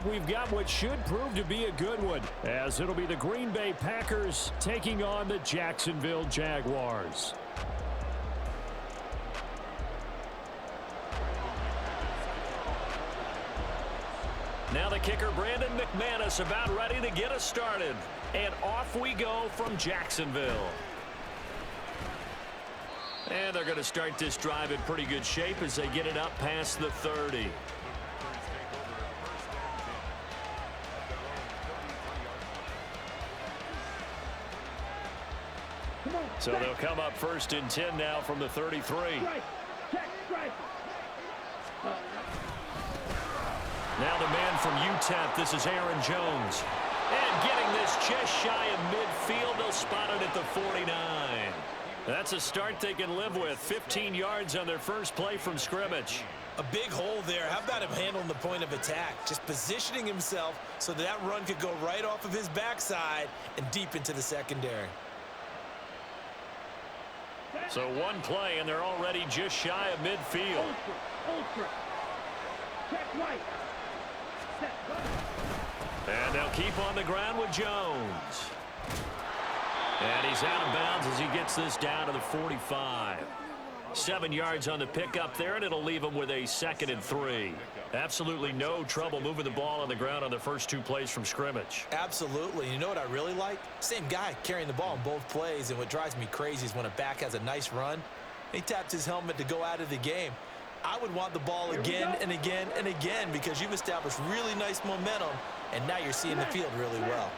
up, we've got what should prove to be a good one, as it'll be the Green Bay Packers taking on the Jacksonville Jaguars. Now the kicker, Brandon McManus, about ready to get us started. And off we go from Jacksonville. And they're going to start this drive in pretty good shape as they get it up past the 30. So they'll come up 1st and 10 now from the 33. Now the man from UTEP, this is Aaron Jones. And getting this just shy of midfield, they'll spot it at the 49. That's a start they can live with. 15 yards on their first play from scrimmage. A big hole there. How about him handling the point of attack? Just positioning himself so that run could go right off of his backside and deep into the secondary. So one play, and they're already just shy of midfield. Ultra. Check right. And they'll keep on the ground with Jones. And he's out of bounds as he gets this down to the 45. 7 yards on the pickup there, and it'll leave him with a 2nd and 3. Absolutely no trouble moving the ball on the ground on the first 2 plays from scrimmage. Absolutely. You know what I really like? Same guy carrying the ball in both plays, and what drives me crazy is when a back has a nice run, he taps his helmet to go out of the game. I would want the ball again and again and again because you've established really nice momentum, and now you're seeing the field really well.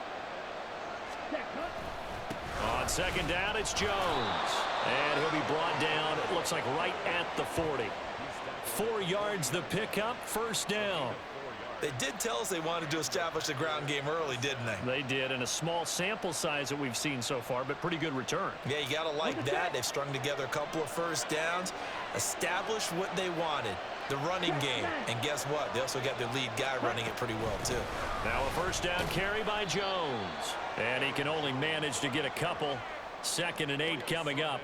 On 2nd down, it's Jones. And he'll be brought down, it looks like right at the 40. 4 yards the pickup, 1st down. They did tell us they wanted to establish the ground game early, didn't they? They did, and a small sample size that we've seen so far, but pretty good return. Yeah, you got to like that. They've strung together a couple of 1st downs, established what they wanted, the running game. And guess what? They also got their lead guy running it pretty well, too. Now a 1st down carry by Jones. And he can only manage to get a couple. 2nd and 8 coming up.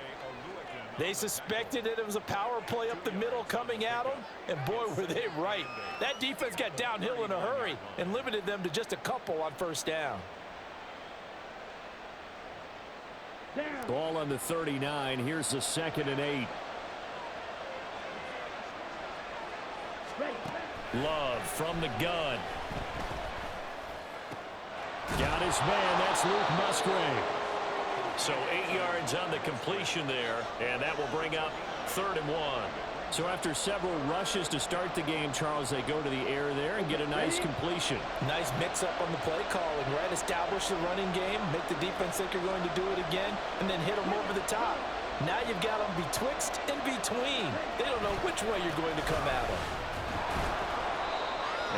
They suspected it was a power play up the middle coming at them, and boy, were they right. That defense got downhill in a hurry and limited them to just a couple on 1st down. Ball on the 39. Here's the 2nd and 8. Love from the gun. Got his man. That's Luke Musgrave. So 8 yards on the completion there, and that will bring up 3rd and 1. So after several rushes to start the game, Charles, they go to the air there and get a nice completion. Nice mix-up on the play calling, right? Establish the running game, make the defense think you're going to do it again, and then hit them over the top. Now you've got them betwixt and between. They don't know which way you're going to come at them.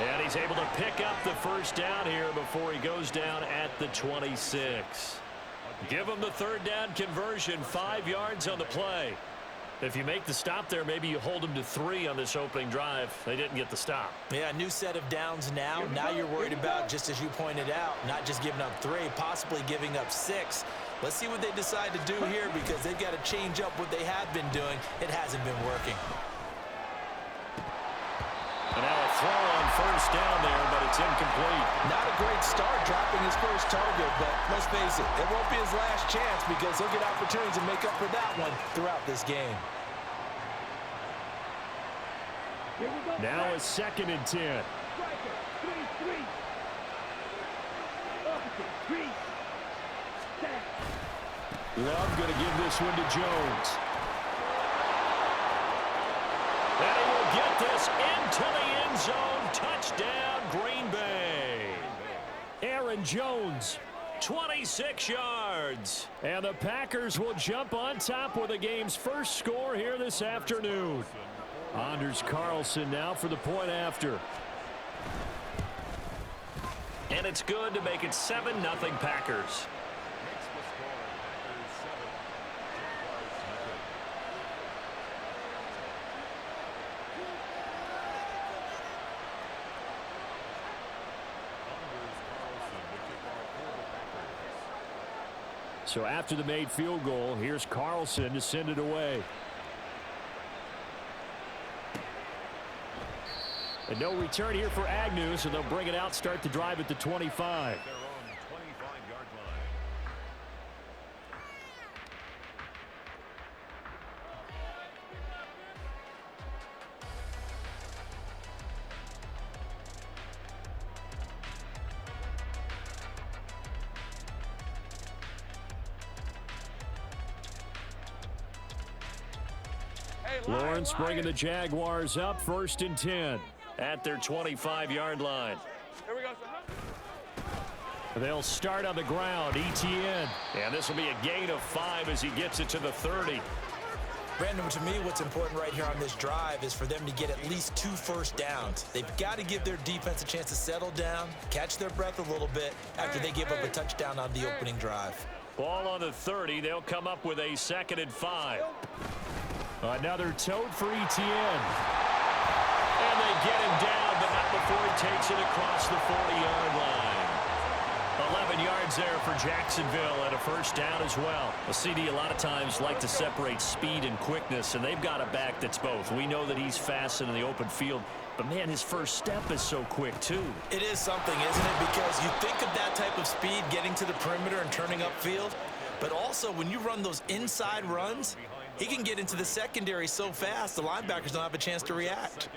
And he's able to pick up the 1st down here before he goes down at the 26. Give him the 3rd down conversion, 5 yards on the play. If you make the stop there, maybe you hold them to 3 on this opening drive. They didn't get the stop. Yeah, new set of downs now. Now you're worried about, just as you pointed out, not just giving up 3, possibly giving up 6. Let's see what they decide to do here because they've got to change up what they have been doing. It hasn't been working. And now a throw on 1st down there, but it's incomplete. Not a great start dropping his first target, but let's face it, it won't be his last chance because he'll get opportunities to make up for that one throughout this game. Now a 2nd and 10. Love going to give this one to Jones. And he will get this into the end zone. Touchdown, Green Bay. Aaron Jones, 26 yards. And the Packers will jump on top with the game's first score here this afternoon. Anders Carlson now for the point after. And it's good to make it 7-0 Packers. So after the made field goal, here's Carlson to send it away. And no return here for Agnew, so they'll bring it out, start the drive at the 25. Lawrence bringing the Jaguars up, 1st and 10 at their 25-yard line. Here we go, sir. They'll start on the ground, ETN. And this will be a gain of 5 as he gets it to the 30. Brandon, to me, what's important right here on this drive is for them to get at least 2 first downs. They've got to give their defense a chance to settle down, catch their breath a little bit after they give up a touchdown on the opening drive. Ball on the 30. They'll come up with a 2nd and 5. Another tote for ETN. And they get him down, but not before he takes it across the 40-yard line. 11 yards there for Jacksonville and a 1st down as well. A CD a lot of times like to separate speed and quickness, and they've got a back that's both. We know that he's fast in the open field, but man, his first step is so quick too. It is something, isn't it? Because you think of that type of speed getting to the perimeter and turning upfield, but also when you run those inside runs, he can get into the secondary so fast, the linebackers don't have a chance to react.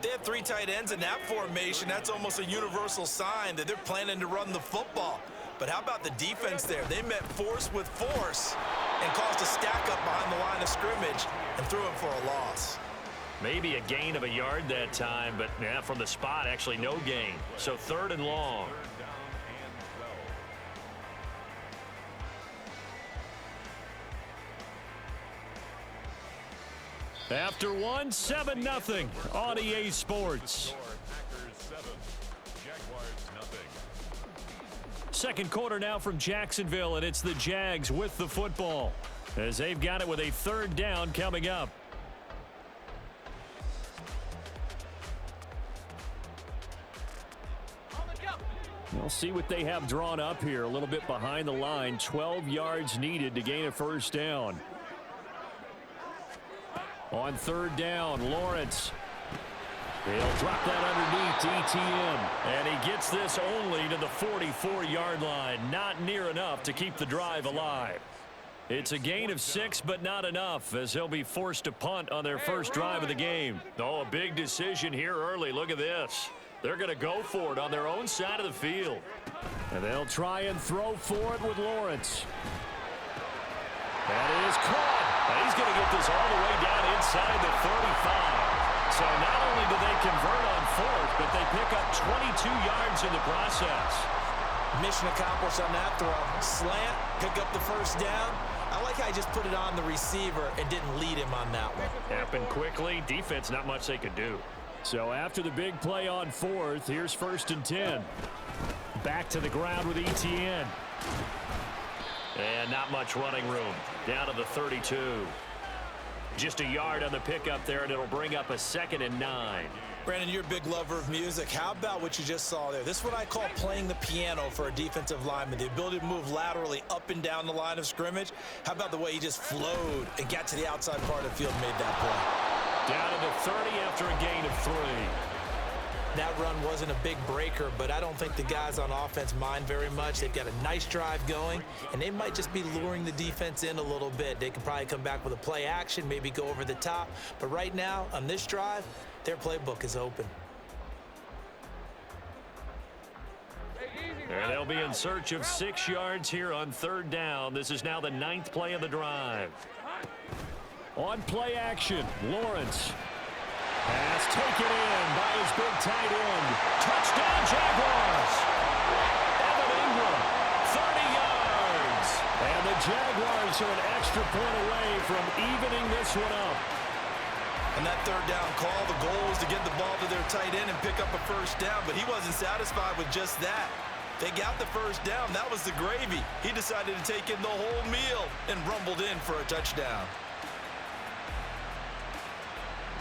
They have 3 tight ends in that formation. That's almost a universal sign that they're planning to run the football. But how about the defense there? They met force with force and caused a stack up behind the line of scrimmage and threw him for a loss. Maybe a gain of a yard that time, but yeah, from the spot, actually no gain. So 3rd and long. After 1, 7-0 on EA Sports. Second quarter now from Jacksonville, and it's the Jags with the football as they've got it with a 3rd down coming up. We'll see what they have drawn up here a little bit behind the line. 12 yards needed to gain a 1st down. On 3rd down, Lawrence. He'll drop that underneath to ETN. And he gets this only to the 44-yard line. Not near enough to keep the drive alive. It's a gain of 6, but not enough, as he'll be forced to punt on their first drive of the game. Oh, a big decision here early. Look at this. They're going to go for it on their own side of the field. And they'll try and throw for it with Lawrence. That is caught. And he's going to get this all the way down inside the 35. So not only do they convert on 4th, but they pick up 22 yards in the process. Mission accomplished on that throw. Slant, pick up the 1st down. I like how he just put it on the receiver and didn't lead him on that one. Happened quickly. Defense, not much they could do. So after the big play on 4th, here's 1st and 10. Back to the ground with ETN. And not much running room. Down to the 32. Just a yard on the pickup there, and it'll bring up a 2nd and 9. Brandon, you're a big lover of music. How about what you just saw there? This is what I call playing the piano for a defensive lineman. The ability to move laterally up and down the line of scrimmage. How about the way he just flowed and got to the outside part of the field and made that play? Down to the 30 after a gain of 3. That run wasn't a big breaker, but I don't think the guys on offense mind very much. They've got a nice drive going, and they might just be luring the defense in a little bit. They could probably come back with a play action, maybe go over the top. But right now, on this drive, their playbook is open. And they'll be in search of 6 yards here on 3rd down. This is now the 9th play of the drive. On play action, Lawrence. Pass taken in by his big tight end. Touchdown, Jaguars. Evan Ingram, 30 yards. And the Jaguars are an extra point away from evening this one up. And that 3rd down call, the goal was to get the ball to their tight end and pick up a 1st down, but he wasn't satisfied with just that. They got the 1st down. That was the gravy. He decided to take in the whole meal and rumbled in for a touchdown.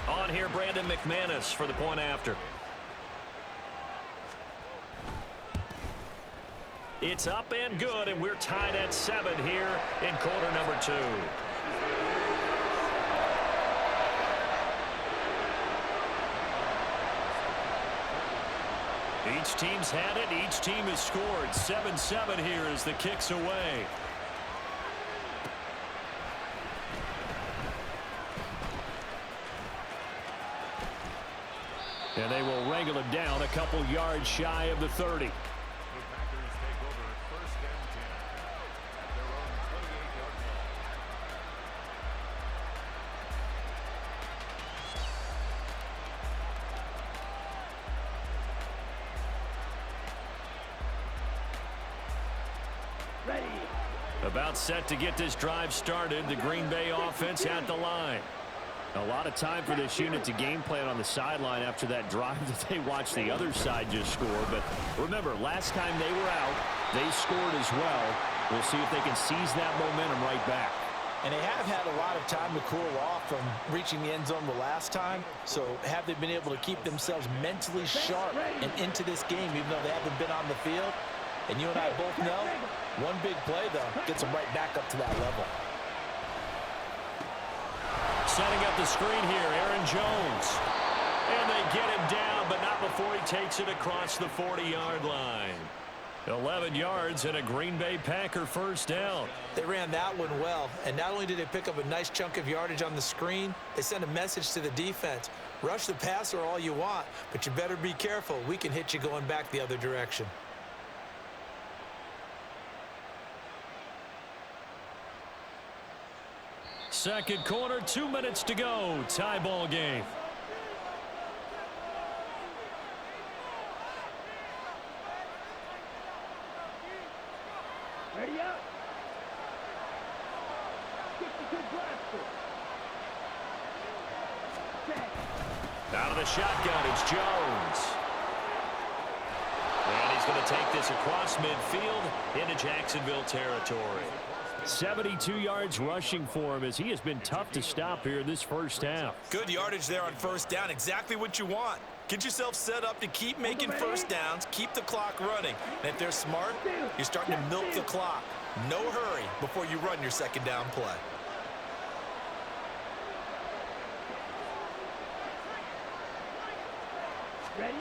On here, Brandon McManus for the point after. It's up and good, and we're tied at 7 here in quarter number 2. Each team's had it. Each team has scored. 7-7 here as the kick's away. And they will wrangle him down a couple yards shy of the 30. About set to get this drive started. The Green Bay offense at the line. A lot of time for this unit to game plan on the sideline after that drive that they watched the other side just score. But remember, last time they were out, they scored as well. We'll see if they can seize that momentum right back. And they have had a lot of time to cool off from reaching the end zone the last time. So have they been able to keep themselves mentally sharp and into this game even though they haven't been on the field? And you and I both know, one big play, though, gets them right back up to that level. Setting up the screen here, Aaron Jones. And they get him down, but not before he takes it across the 40-yard line. 11 yards and a Green Bay Packer first down. They ran that one well, and not only did they pick up a nice chunk of yardage on the screen, they sent a message to the defense. Rush the passer all you want, but you better be careful. We can hit you going back the other direction. Second quarter, 2 minutes to go. Tie ball game. Ready up. Kick the good blaster. Set. Out of the shotgun, it's Jones. And he's going to take this across midfield into Jacksonville territory. 72 yards rushing for him as he has been tough to stop here in this first half. Good yardage there on first down. Exactly what you want. Get yourself set up to keep making first downs, keep the clock running. And if they're smart, you're starting to milk the clock. No hurry before you run your second down play. Ready?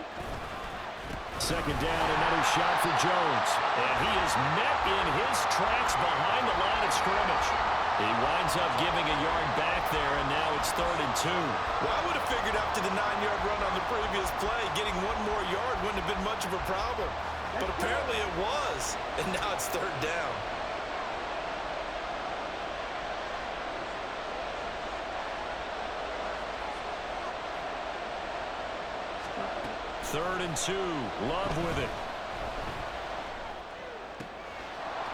Second down, another shot for Jones. And he is met in his tracks behind the line of scrimmage. He winds up giving a yard back there, and now it's 3rd and 2. Well, I would have figured after the 9-yard run on the previous play, getting one more yard wouldn't have been much of a problem. But apparently it was, and now it's 3rd down. Third and 2. Love with it.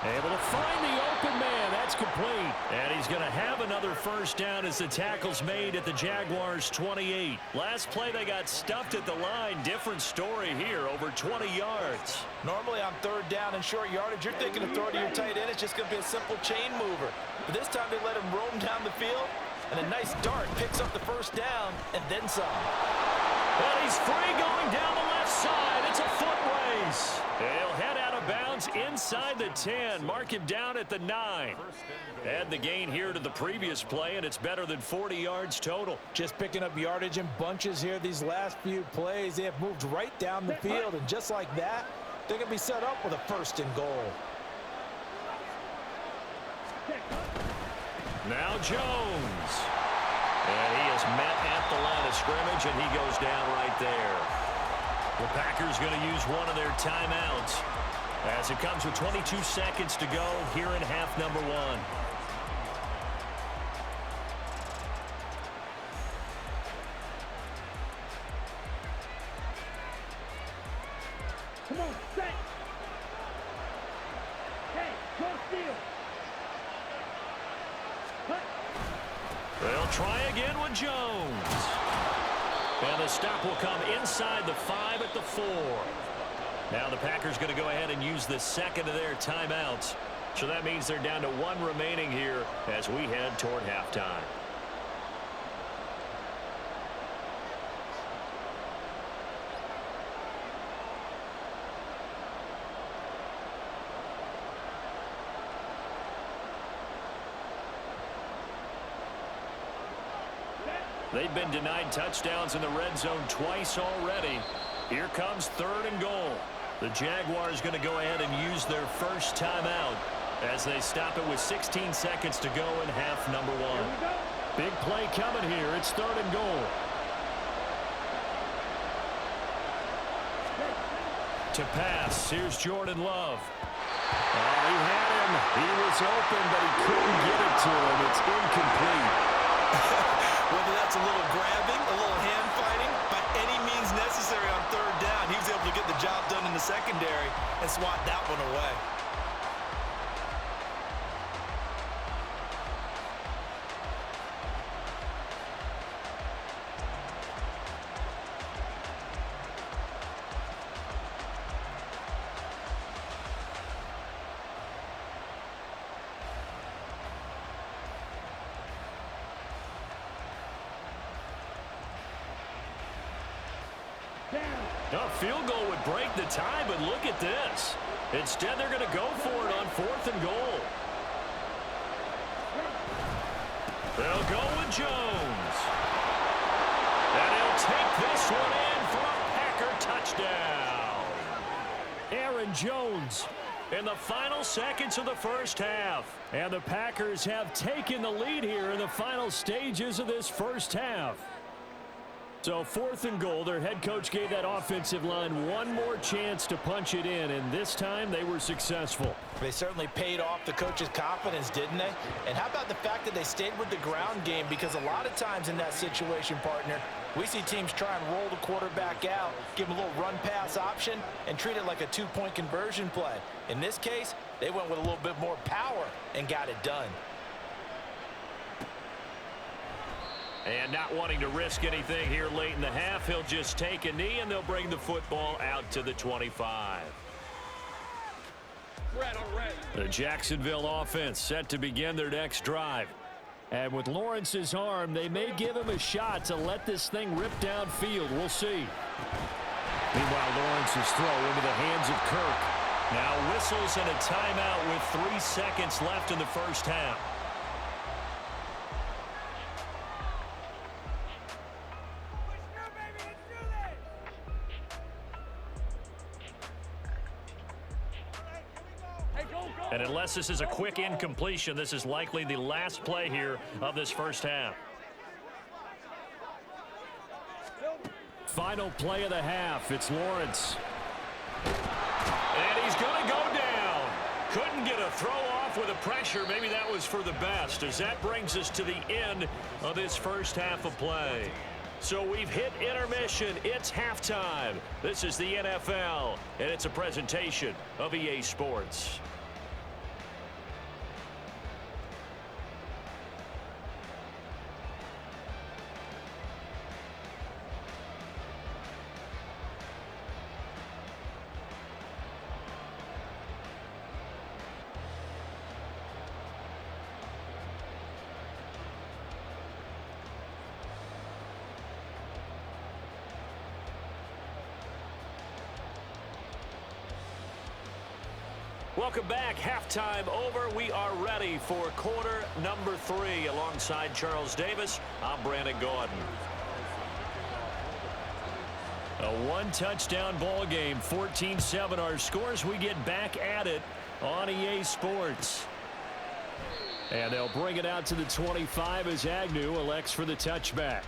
Able to find the open man. That's complete. And he's going to have another first down as the tackle's made at the Jaguars' 28. Last play they got stuffed at the line. Different story here. Over 20 yards. Normally on 3rd down and short yardage, you're thinking of throwing to your tight end. It's just going to be a simple chain mover. But this time they let him roam down the field. And a nice dart picks up the first down and then some. And he's free going down the left side. It's a foot race. He'll head out of bounds inside the 10. Mark him down at the 9. Add the gain here to the previous play, and it's better than 40 yards total. Just picking up yardage in bunches here these last few plays. They have moved right down the field, and just like that, they're going to be set up with a 1st and goal. Now Jones. And he is met at the line of scrimmage, and he goes down right there. The Packers going to use one of their timeouts as it comes with 22 seconds to go here in half number 1. Come on, set. Hey, go steal. Cut. They'll try again with Jones. And the stop will come inside the 5 at the 4. Now the Packers going to go ahead and use the second of their timeouts. So that means they're down to 1 remaining here as we head toward halftime. They've been denied touchdowns in the red zone twice already. Here comes 3rd and goal. The Jaguars going to go ahead and use their first timeout as they stop it with 16 seconds to go in half number 1. Big play coming here. It's 3rd and goal. To pass, here's Jordan Love. He had him. He was open, but he couldn't get it to him. It's incomplete. Whether that's a little grabbing, a little hand fighting, by any means necessary on 3rd down, he was able to get the job done in the secondary and swat that one away. A field goal would break the tie, but look at this. Instead, they're going to go for it on 4th and goal. They'll go with Jones. And he'll take this one in for a Packer touchdown. Aaron Jones in the final seconds of the first half. And the Packers have taken the lead here in the final stages of this first half. So 4th and goal, their head coach gave that offensive line one more chance to punch it in, and this time they were successful. They certainly paid off the coach's confidence, didn't they? And how about the fact that they stayed with the ground game? Because a lot of times in that situation, partner, we see teams try and roll the quarterback out, give him a little run-pass option, and treat it like a 2-point conversion play. In this case, they went with a little bit more power and got it done. And not wanting to risk anything here late in the half, he'll just take a knee, and they'll bring the football out to the 25. Red on red. The Jacksonville offense set to begin their next drive. And with Lawrence's arm, they may give him a shot to let this thing rip downfield. We'll see. Meanwhile, Lawrence's throw into the hands of Kirk. Now whistles and a timeout with 3 seconds left in the first half. And unless this is a quick incompletion, this is likely the last play here of this first half. Final play of the half. It's Lawrence. And he's going to go down. Couldn't get a throw off with the pressure. Maybe that was for the best, as that brings us to the end of this first half of play. So we've hit intermission. It's halftime. This is the NFL, and it's a presentation of EA Sports. Welcome back. Halftime over. We are ready for quarter number 3. Alongside Charles Davis, I'm Brandon Gordon. A one-touchdown ball game, 14-7 our scores. We get back at it on EA Sports. And they'll bring it out to the 25 as Agnew elects for the touchback.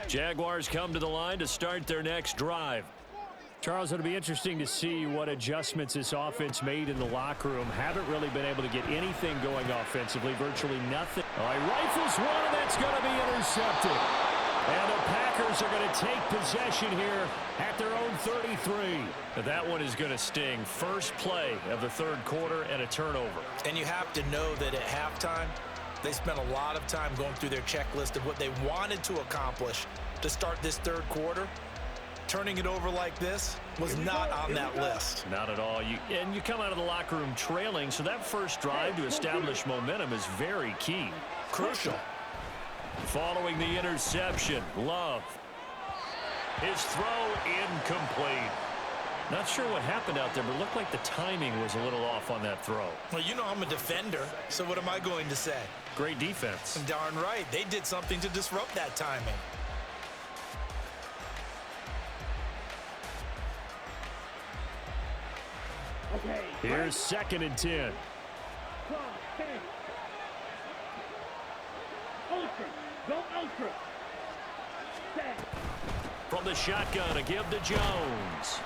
Jaguars come to the line to start their next drive. Charles, it'll be interesting to see what adjustments this offense made in the locker room. Haven't really been able to get anything going offensively, virtually nothing. All right, rifles one, and that's going to be intercepted. And the Packers are going to take possession here at their own 33. That one is going to sting. First play of the third quarter and a turnover. And you have to know that at halftime, they spent a lot of time going through their checklist of what they wanted to accomplish to start this third quarter. Turning it over like this was not on that list. Not at all. You come out of the locker room trailing, so that first drive to establish momentum is very key. Crucial. Following the interception, Love. His throw incomplete. Not sure what happened out there, but it looked like the timing was a little off on that throw. Well, you know I'm a defender, so what am I going to say? Great defense. Darn right. They did something to disrupt that timing. Okay. Here's 2nd and 10. Cross, 10. Ultra. Go ultra. Set. From the shotgun, a give to Jones.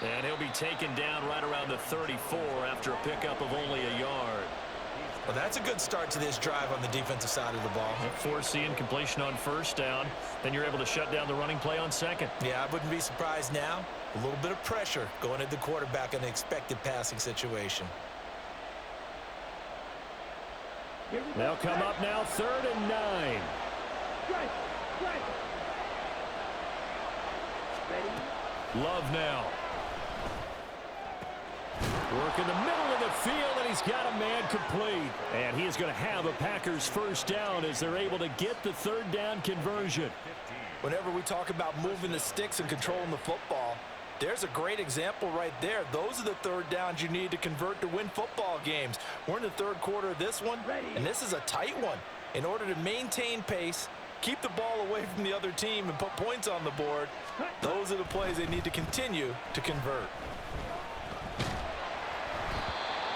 And he'll be taken down right around the 34 after a pickup of only a yard. Well, that's a good start to this drive on the defensive side of the ball. Force the incompletion on 1st down. Then you're able to shut down the running play on 2nd. Yeah, I wouldn't be surprised now. A little bit of pressure going at the quarterback in an expected passing situation. They'll come up now 3rd and 9. Strike. Strike. Ready. Love now. Work in the middle of the field, and he's got a man complete. And he is going to have a Packers 1st down as they're able to get the 3rd down conversion. Whenever we talk about moving the sticks and controlling the football, there's a great example right there. Those are the 3rd downs you need to convert to win football games. We're in the 3rd quarter of this one, and this is a tight one. In order to maintain pace, keep the ball away from the other team, and put points on the board, those are the plays they need to continue to convert.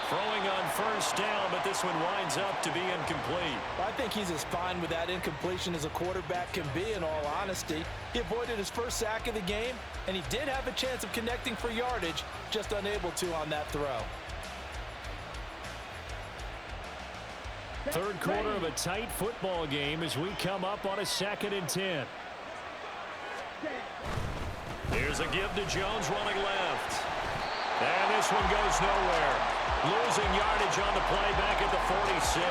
Throwing on 1st down, but this one winds up to be incomplete. I think he's as fine with that incompletion as a quarterback can be, in all honesty. He avoided his 1st sack of the game, and he did have a chance of connecting for yardage, just unable to on that throw. 3rd quarter of a tight football game as we come up on a 2nd and 10. Here's a give to Jones running left. And this one goes nowhere. Losing yardage on the play back at the 46.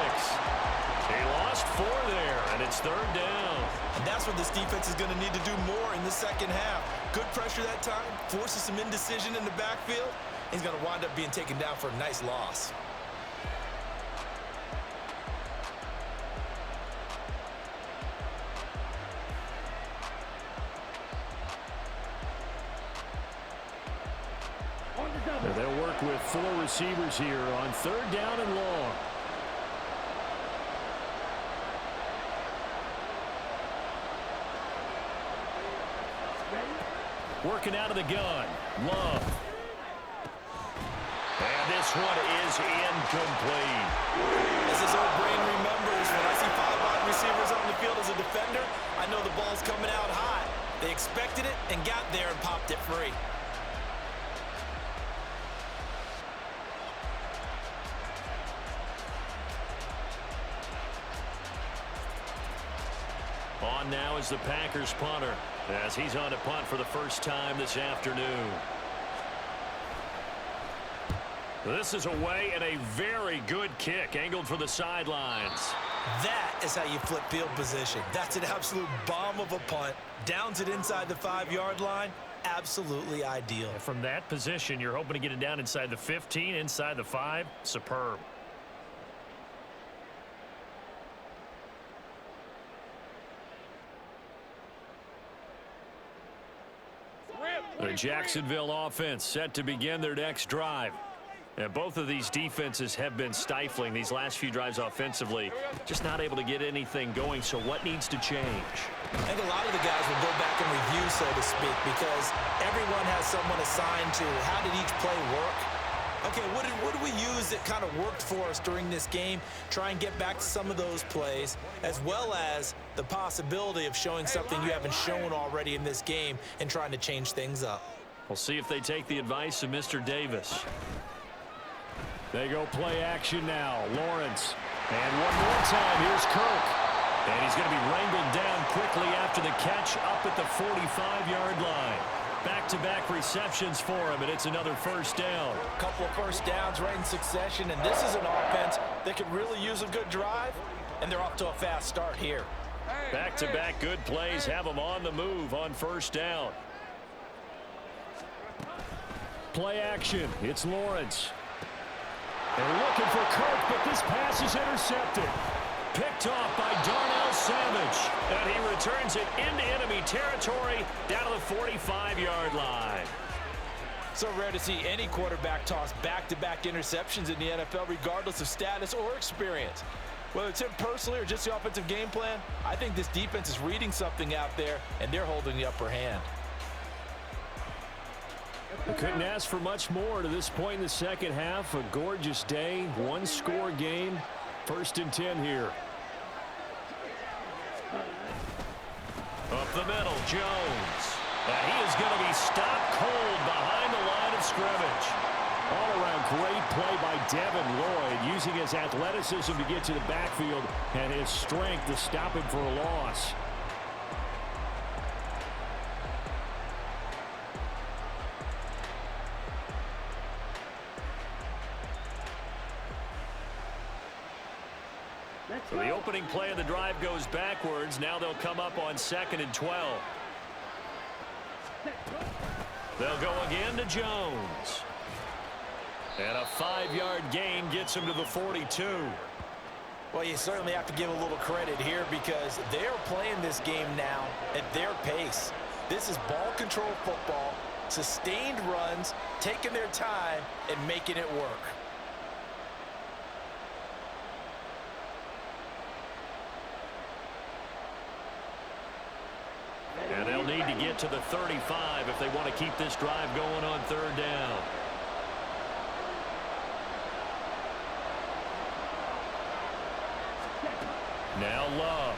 He lost 4 there, and it's 3rd down. And that's what this defense is going to need to do more in the 2nd half. Good pressure that time, forces some indecision in the backfield. He's going to wind up being taken down for a nice loss. They'll work with 4 receivers here on 3rd down and long. Working out of the gun. Love. And this one is incomplete. As his old brain remembers, when I see 5 wide receivers on the field as a defender, I know the ball's coming out high. They expected it and got there and popped it free. On now is the Packers punter as he's on to punt for the 1st time this afternoon. This is away and a very good kick angled for the sidelines. That is how you flip field position. That's an absolute bomb of a punt. Downs it inside the 5-yard line. Absolutely ideal. From that position, you're hoping to get it down inside the 15, inside the 5. Superb. The Jacksonville offense set to begin their next drive. And both of these defenses have been stifling these last few drives offensively. Just not able to get anything going, so what needs to change? I think a lot of the guys will go back and review, so to speak, because everyone has someone assigned to how did each play work. Okay, what did we use that kind of worked for us during this game? Try and get back to some of those plays, as well as the possibility of showing something you haven't shown already in this game and trying to change things up. We'll see if they take the advice of Mr. Davis. They go play action now. Lawrence. And one more time, here's Kirk. And he's going to be wrangled down quickly after the catch up at the 45-yard line. Back-to-back receptions for him, and it's another 1st down. A couple of 1st downs right in succession, and this is an offense that could really use a good drive, and they're off to a fast start here. Back-to-back good plays have them on the move on 1st down. Play action. It's Lawrence. And looking for Kirk, but this pass is intercepted. Picked off by Darnell Savage. And he returns it into enemy territory down to the 45-yard line. So rare to see any quarterback toss back-to-back interceptions in the NFL, regardless of status or experience. Whether it's him personally or just the offensive game plan, I think this defense is reading something out there, and they're holding the upper hand. I couldn't ask for much more to this point in the second half. A gorgeous day, one-score game. 1st and 10 here. Up the middle, Jones. And he is going to be stopped cold behind the line of scrimmage. All-around great play by Devin Lloyd, using his athleticism to get to the backfield and his strength to stop him for a loss. So the opening play of the drive goes backwards. Now they'll come up on 2nd and 12. They'll go again to Jones. And a 5-yard gain gets him to the 42. Well, you certainly have to give a little credit here because they're playing this game now at their pace. This is ball control football, sustained runs, taking their time, and making it work. And they'll need to get to the 35 if they want to keep this drive going on 3rd down. Now Love.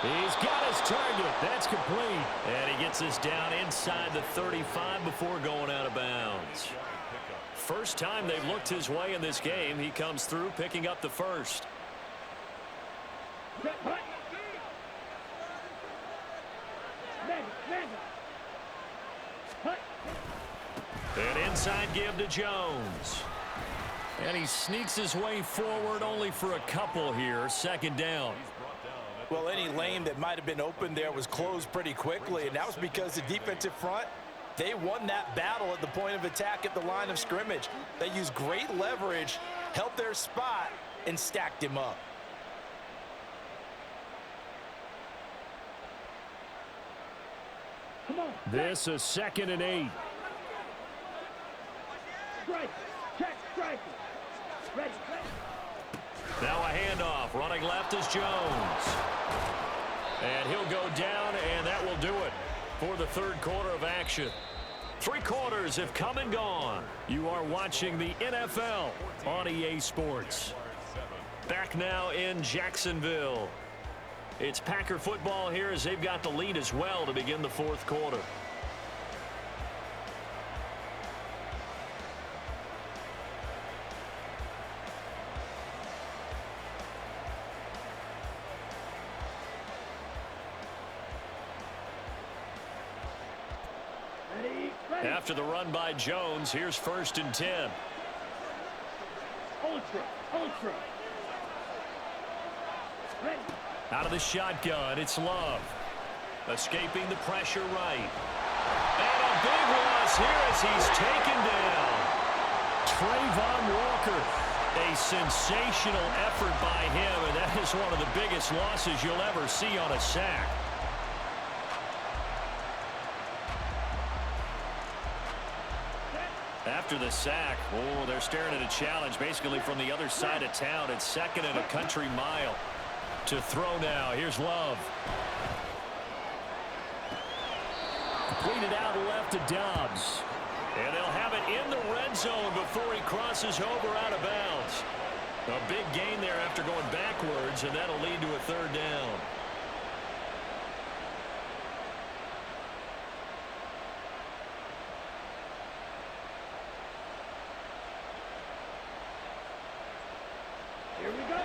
He's got his target. That's complete. And he gets this down inside the 35 before going out of bounds. First time they've looked his way in this game. He comes through picking up the first. An inside give to Jones. And he sneaks his way forward only for a couple here. 2nd down. Well, any lane that might have been open there was closed pretty quickly, and that was because the defensive front, they won that battle at the point of attack at the line of scrimmage. They used great leverage, held their spot, and stacked him up. This is 2nd and 8. Strike. Check. Strike. Ready. Now a handoff. Running left is Jones. And he'll go down, and that will do it for the 3rd quarter of action. 3 quarters have come and gone. You are watching the NFL on EA Sports. Back now in Jacksonville. It's Packer football here as they've got the lead as well to begin the 4th quarter. After the run by Jones, here's 1st and 10. Ultra. Ready. Out of the shotgun, it's Love. Escaping the pressure right. And a big loss here as he's taken down. Trayvon Walker. A sensational effort by him, and that is one of the biggest losses you'll ever see on a sack. After the sack, they're staring at a challenge basically from the other side of town. It's 2nd and a country mile. To throw now. Here's Love. Completed out left to Dobbs. And they'll have it in the red zone before he crosses over out of bounds. A big gain there after going backwards, and that'll lead to a 3rd down.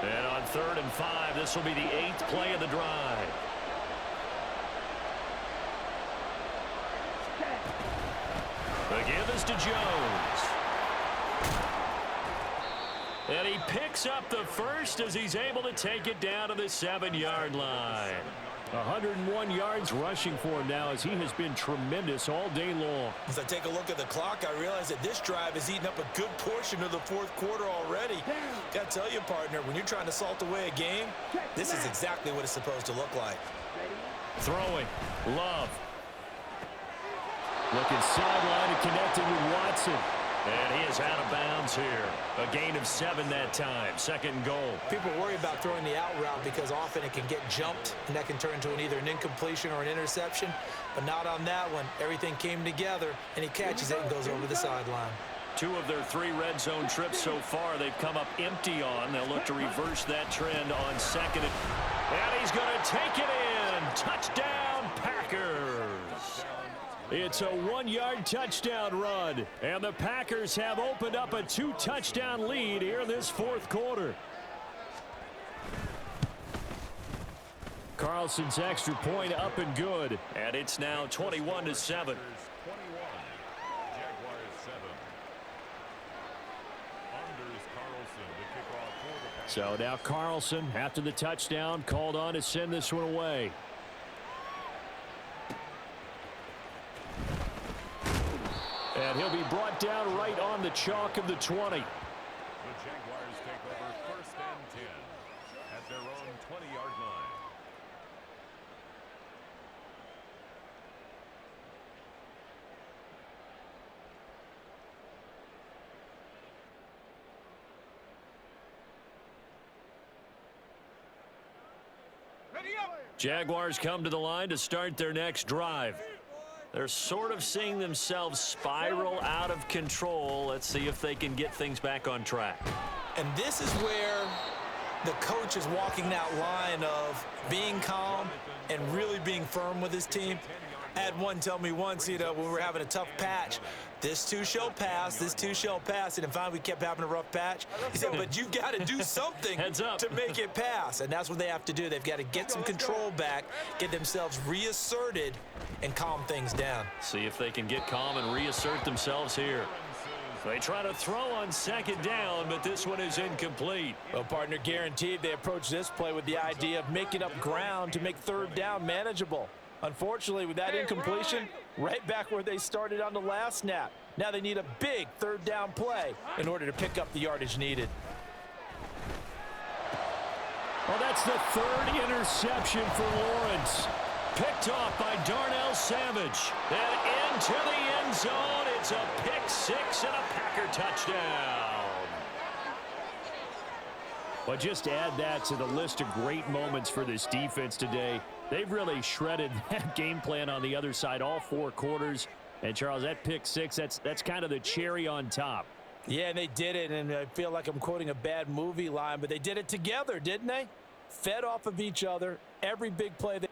And on 3rd and 5, this will be the 8th play of the drive. The give is to Jones. And he picks up the first as he's able to take it down to the 7-yard line. 101 yards rushing for him now as he has been tremendous all day long. As I take a look at the clock, I realize that this drive has eaten up a good portion of the 4th quarter already. Got to tell you, partner, when you're trying to salt away a game, this is exactly what it's supposed to look like. Throwing. Love. Looking sideline and connected with Watson. And he is out of bounds here. A gain of 7 that time. 2nd and goal. People worry about throwing the out route because often it can get jumped, and that can turn into either an incompletion or an interception. But not on that one. Everything came together, and he catches it and goes over the sideline. 2 of their 3 red zone trips so far they've come up empty on. They'll look to reverse that trend on 2nd. And he's going to take it in. Touchdown, Packers. It's a 1-yard touchdown run. And the Packers have opened up a 2-touchdown lead here in this 4th quarter. Carlson's extra point up and good. And it's now 21-7. So now Carlson, after the touchdown, called on to send this one away. And he'll be brought down right on the chalk of the 20. The Jaguars take over 1st and 10 at their own 20-yard line. Jaguars come to the line to start their next drive. They're sort of seeing themselves spiral out of control. Let's see if they can get things back on track. And this is where the coach is walking that line of being calm and really being firm with his team. I had one tell me once, when we were having a tough patch, this too shall pass, this too shall pass. And finally we kept having a rough patch. He said, but you've got to do something to make it pass. And that's what they have to do. They've got to get some control back, get themselves reasserted, and calm things down. See if they can get calm and reassert themselves here. They try to throw on 2nd down, but this one is incomplete. Well, partner, guaranteed they approach this play with the idea of making up ground to make 3rd down manageable. Unfortunately, with that incompletion, right back where they started on the last snap. Now they need a big 3rd down play in order to pick up the yardage needed. Well, that's the 3rd interception for Lawrence. Picked off by Darnell Savage. And into the end zone. It's a pick 6 and a Packer touchdown. But just add that to the list of great moments for this defense today. They've really shredded that game plan on the other side all 4 quarters. And, Charles, that pick 6, that's kind of the cherry on top. Yeah, and they did it, and I feel like I'm quoting a bad movie line, but they did it together, didn't they? Fed off of each other. Every big play they